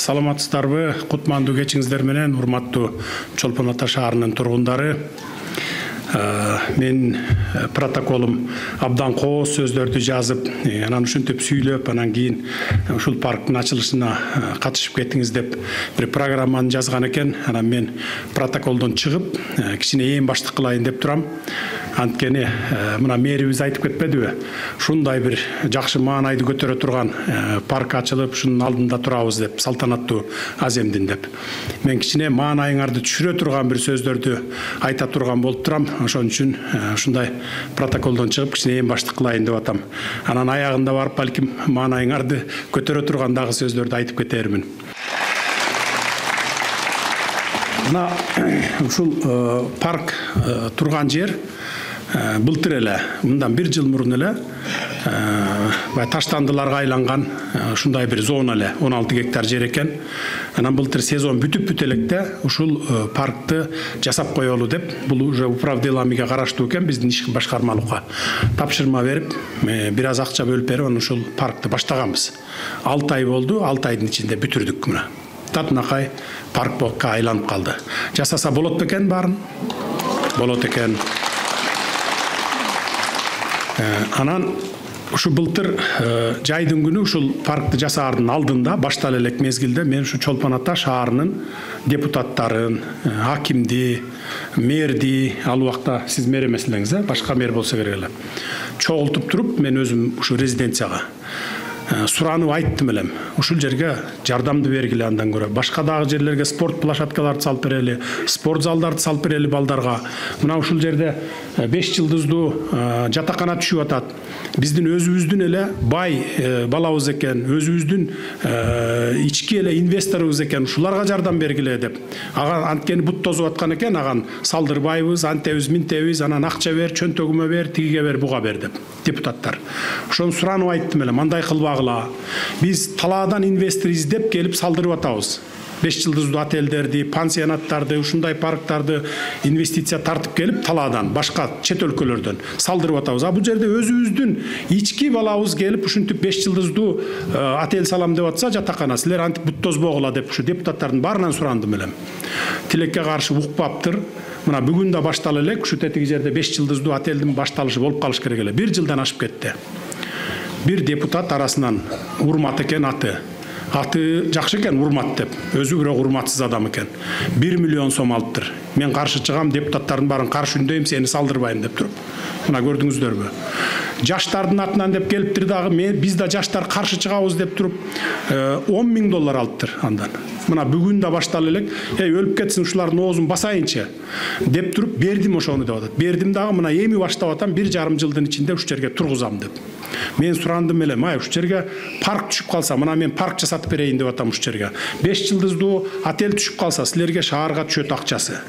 саламатсыздарбы? Кутмандуу кечиңиздер менен, урматтуу Чолпон Ата шаарынын тургундары. Мен протоколум абдан кооз сөздөрдү жазып, анан ушинтип сүйлөп, анан кийин ушул парктын ачылышына катышып кеттиңиз деп бир программаны жазган экен. Анан мен протоколдон чыгып, кичине ээн баштык кылайын деп турам. Анткени мына мэрибиз айтып кетпедиби? Ушундай бир жакшы маанайды көтөрө турган парк ачылып, ушунун алдында турабыз деп, салтанаттуу аземдин деп. Мен кичине маанайыңарды түшүрө турган бир сөздөрдү айта турган болуп турам. Ошон үчүн ушундай протоколдон чыгып, кичине ээн баштык кылайын деп атам. Анан аягында барып, балким маанайыңарды көтөрө турган дагы сөздөрдү айтып кетермин. Мына ушул парк турган жер былтыр эле, мындан 1 жыл мурун эле таштандыларга айланган ушундай бир зона эле, 16 гектар жер экен. Анан былтыр сезон бүтүп электе ушул паркты жасап коелу деп, бул уже управделамиге караштуу экен, биздин ишки башкармалыкка тапшырма берип, бир аз акча бөлүп берип, анан ушул паркты баштаганбыз. 6 ай болду, 6 айдын ичинде бүтүрдүк мына. Татынакай паркка айланып калды. Жасаса болот бекен баарын? Болот экен. Анан ушу былтыр жайдын күнү ушул паркты жасаардын алдында, баштала элек мезгилде мен ушу Чолпон Ата шаарынын депутаттарын, акимди, мэрди, ал убакта сиз мэр эмес элеңиз, башка мэр болсо керек эле. Чогултуп туруп, мен өзүм ушу резиденцияга суранып айттым элем. Ушул жерге жардамды бергиле, андан көрө башка дагы жерлерге спорт площадкаларды салып берели, спорт залдарды салып берели балдарга. Мына ушул жерде 5 жылдыздуу жатакана түшүп атат. Биздин өзүбүздүн эле бай балабыз экен, өзүбүздүн ички эле инвесторубуз экен, ушуларга жардам бергиле деп. Ага анткени бут тозуп аткан экен, аган салдырбайбыз, антебиз, минтебиз, анан акча бер, чөнтөгүмө бер, тигиге бер, буга бер деп депутаттар. Ошону суранып айттым эле, мындай кылбагыла. Биз талаадан инвестор издеп келип салдырып атабыз. 5 жылдыздуу отелдерди, пансионаттарды, ушундай парктарды инвестиция тартып келип талаадан, башка чет өлкөлөрдөн салдырып атабыз. Бул жерде өзүбүздүн ички балабыз келип ушинтип 5 жылдыздуу отель салам деп атса, жатакана силер антип бут тозбогула деп ушу депутаттардын баарынан сурандым элем. Тилекке каршы укпаптыр. Мына бүгүн да баштала элек, ушу тетиги жерде 5 жылдыздуу отелдин башталышы болуп калыш керек эле. 1 жылдан ашып кетти. Bir депутат арасынан Урмат экен аты. Аты жакшы экен, Урмат деп. Өзү бирок урматсыз адам экен. 1 миллион сом алыптыр. Мен каршы чыгам, депутаттардын баарын каршы үндөйм, сени салдырбайм деп туруп. Мына көрдүңүздөрбү? Жаштардын атынан деп келиптир дагы, биз да жаштар каршы чыгабыз деп туруп, $10.000 алыптыр андан. Мына бүгүн да баштала элек, өлүп кетсин ушулардын оозун басайынчы деп туруп бердим ошону деп атат. Бердим дагы, мына эми баштап атам, 1,5 жылдын ичинде ушу жерге тургузам деп. Мен сурандым элем, ушу жерге парк түшүп калса, мына мен парк жасатып берейин деп атам ушу жерге. 5 жылдыздуу отель түшүп калса, силерге шаарга түшөт акчасы.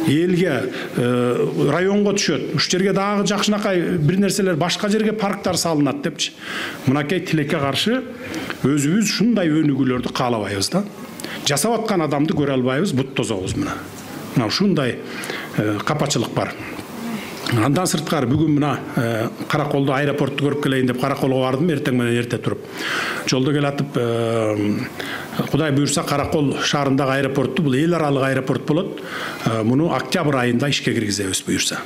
Элге, районго түшөт. Ушу жерге дагы жакшынакай бир нерселер, башка жерге парктар салынат депчи. Мынакей тилекке каршы өзүбүз ушундай өнүгүүлөрдү каалабайбыз да. Жасап аткан адамды көрө албайбыз, бут тозобуз мына. Мына ушундай капачылык бар. Андан сырткары бүгүн мына Караколду аэропортту көрүп келейин деп Караколго бардым, эртең менен эрте туруп. Жолдо келатып, Кудай буйрса Каракол шаарындагы аэропортту, бул эл аралык аэропорт болот. Муну октябрь айында ишке киргизебиз буйрса.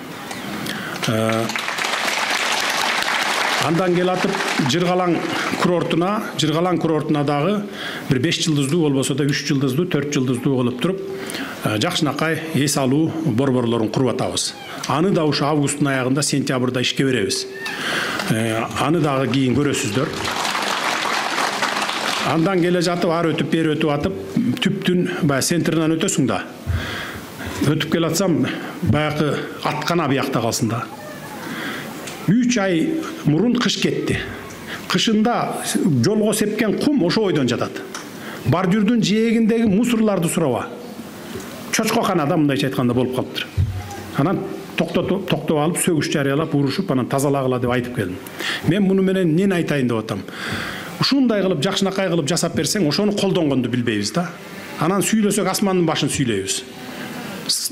Андан келатып Жыргалаң курортуна дагы бир 5 жылдыздуу болбосо да 3 жылдыздуу, 4 жылдыздуу кылып туруп, жакшынакай эс алуу борборлорун куруп атабыз. Аны да ушу августтун аягында, сентябрда ишке беребиз. Аны дагы кийин көрөсүздөр. Андан келе жатып, ар өтүп, бери өтүп атып, түптүн баягы центринен өтөсүң да. Өтүп келатсам, баягы аткана биякта калсын да. 3 ай мурун кыш кетти. Кышында жолго сепкен кум ошо ойдон жатат. Бордюрдун жээгиндеги мусорларды сураба. Чочкоканада мындайча айтканда болуп калыптыр. Анан токтоп алып, сөгүш жарыялап, урушуп, анан тазалагыла деп айтып келдим. Мен муну менен эмнени айтайын деп атам? Ушундай кылып, жакшынакай кылып жасап берсең, ошону колдонгонду билбейбиз да. Анан сүйлөсөк асмандын башын сүйлөйбүз.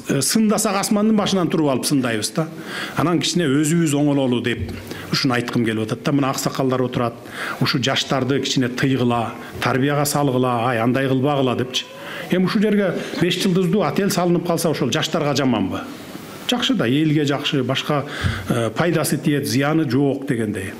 сындасак асмандын башынан туруп алып сындайбыз да. Анан кичине өзүбүз оңололу деп ушуну айткым келип атат да. Мына аксакалдар отурат. Ушу жаштарды кичине тыйгыла, тарбияга салгыла, ай андай кылбагыла депчи. Эми ушул жерге 5 жылдыздуу отель салынып калса ошол жаштарга жаманбы? Жакшы да, элге жакшы, башка пайдасы тиет, зыяны жок дегендей.